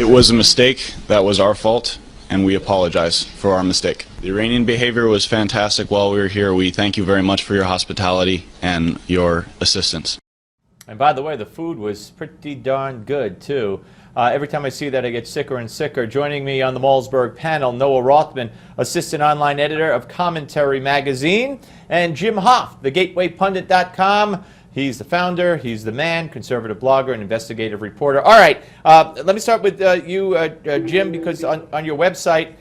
was a mistake. That was our fault, and we apologize for our mistake. The Iranian behavior was fantastic while we were here. We thank you very much for your hospitality and your assistance. And by the way, the food was pretty darn good, too. Every time I see that, I get sicker and sicker. Joining me on the Malzberg panel, Noah Rothman, assistant online editor of Commentary Magazine, and Jim Hoft, thegatewaypundit.com. He's the founder, he's the man, conservative blogger and investigative reporter. All right, let me start with you, Jim, because on your website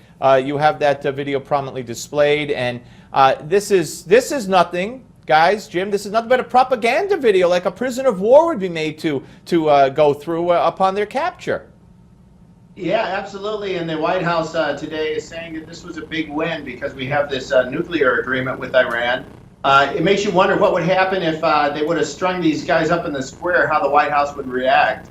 you have that video prominently displayed, and this is nothing. Guys, Jim, this is nothing but a propaganda video, like a prisoner of war would be made to go through upon their capture. Yeah, absolutely. And the White House today is saying that this was a big win because we have this nuclear agreement with Iran. It makes you wonder what would happen if they would have strung these guys up in the square, how the White House would react.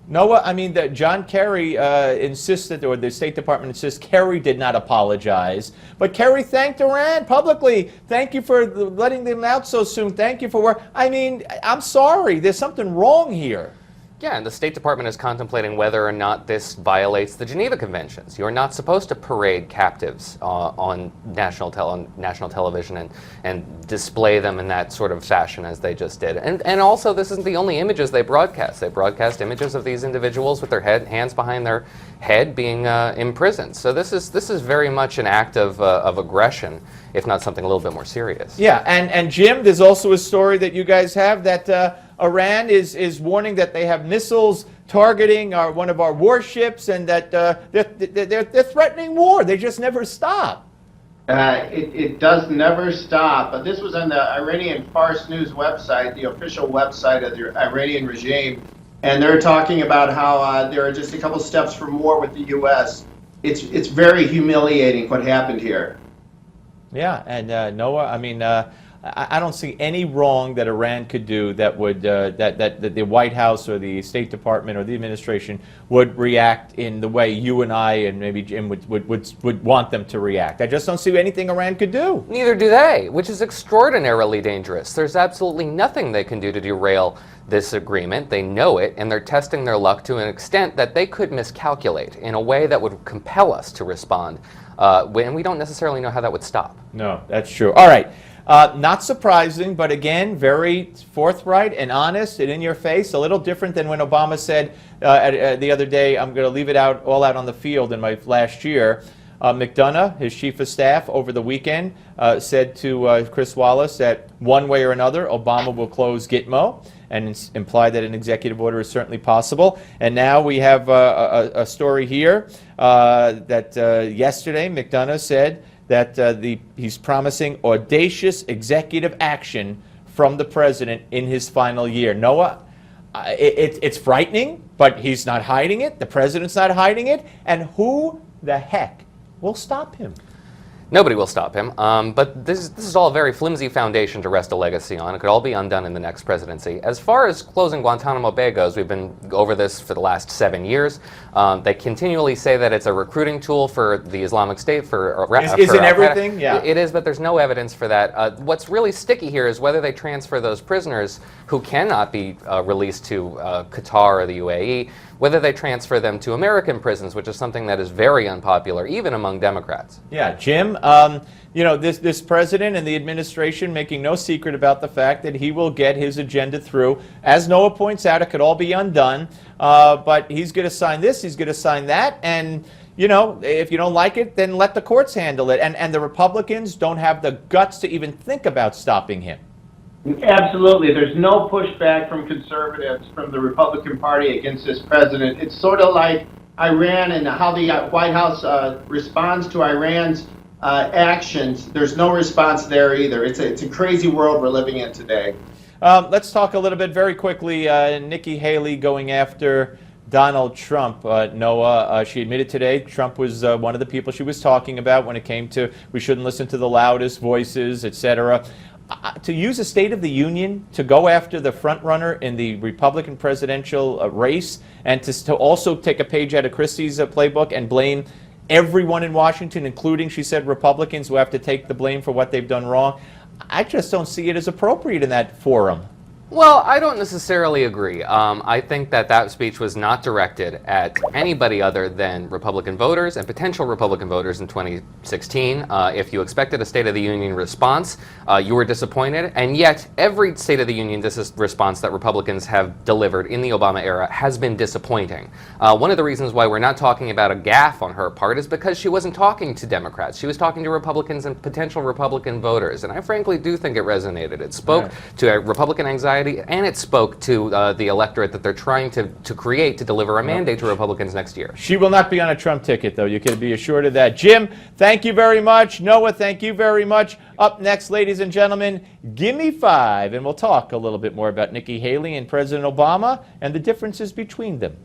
Noah, I mean, John Kerry insisted, or the State Department insists, Kerry did not apologize. But Kerry thanked Iran publicly. Thank you for letting them out so soon. Thank you for work. I mean, I'm sorry. There's something wrong here. Yeah, and the State Department is contemplating whether or not this violates the Geneva Conventions. You're not supposed to parade captives on national television and display them in that sort of fashion as they just did. And also, this isn't the only images they broadcast. They broadcast images of these individuals with their hands behind their head being imprisoned. So this is very much an act of aggression, if not something a little bit more serious. Yeah, and Jim, there's also a story that you guys have that Iran is warning that they have missiles targeting one of our warships, and that they're threatening war. They just never stop. It does never stop. But this was on the Iranian Fars News website, the official website of the Iranian regime, and they're talking about how there are just a couple steps from war with the U.S. It's very humiliating what happened here. Yeah, and Noah, I mean, I don't see any wrong that Iran could do that would that the White House or the State Department or the administration would react in the way you and I and maybe Jim would want them to react. I just don't see anything Iran could do. Neither do they, which is extraordinarily dangerous. There's absolutely nothing they can do to derail this agreement. They know it, and they're testing their luck to an extent that they could miscalculate in a way that would compel us to respond. And we don't necessarily know how that would stop. No, that's true. All right. Not surprising, but again, very forthright and honest and in your face. A little different than when Obama said the other day, I'm going to leave it all out on the field in my last year. McDonough, his chief of staff, over the weekend said to Chris Wallace that one way or another, Obama will close Gitmo, and implied that an executive order is certainly possible. And now we have a story here that yesterday McDonough said that he's promising audacious executive action from the president in his final year. Noah, it's frightening, but he's not hiding it. The president's not hiding it. And who the heck will stop him? Nobody will stop him, but this is all a very flimsy foundation to rest a legacy on. It could all be undone in the next presidency. As far as closing Guantanamo Bay goes, we've been over this for the last 7 years. They continually say that it's a recruiting tool for the Islamic State. Isn't everything? Yeah. It is, but there's no evidence for that. What's really sticky here is whether they transfer those prisoners who cannot be released to Qatar or the UAE, whether they transfer them to American prisons, which is something that is very unpopular, even among Democrats. Yeah, Jim, you know, this president and the administration making no secret about the fact that he will get his agenda through. As Noah points out, it could all be undone, but he's going to sign this, he's going to sign that, and you know, if you don't like it, then let the courts handle it. And the Republicans don't have the guts to even think about stopping him. Absolutely. There's no pushback from conservatives, from the Republican Party against this president. It's sort of like Iran and how the White House responds to Iran's actions. There's no response there either. It's a crazy world we're living in today. Let's talk a little bit very quickly. Nikki Haley going after Donald Trump. Noah, she admitted today Trump was one of the people she was talking about when it came to we shouldn't listen to the loudest voices, etc. To use a State of the Union to go after the front runner in the Republican presidential race, and to also take a page out of Christie's playbook and blame everyone in Washington, including, she said, Republicans who have to take the blame for what they've done wrong. I just don't see it as appropriate in that forum. Well, I don't necessarily agree. I think that that speech was not directed at anybody other than Republican voters and potential Republican voters in 2016. If you expected a State of the Union response, you were disappointed, and yet every State of the Union response that Republicans have delivered in the Obama era has been disappointing. One of the reasons why we're not talking about a gaffe on her part is because she wasn't talking to Democrats. She was talking to Republicans and potential Republican voters, and I frankly do think it resonated. It spoke to a Republican anxiety, and it spoke to the electorate that they're trying to create to deliver a mandate to Republicans next year. She will not be on a Trump ticket, though. You can be assured of that. Jim, thank you very much. Noah, thank you very much. Up next, ladies and gentlemen, Gimme 5, and we'll talk a little bit more about Nikki Haley and President Obama and the differences between them.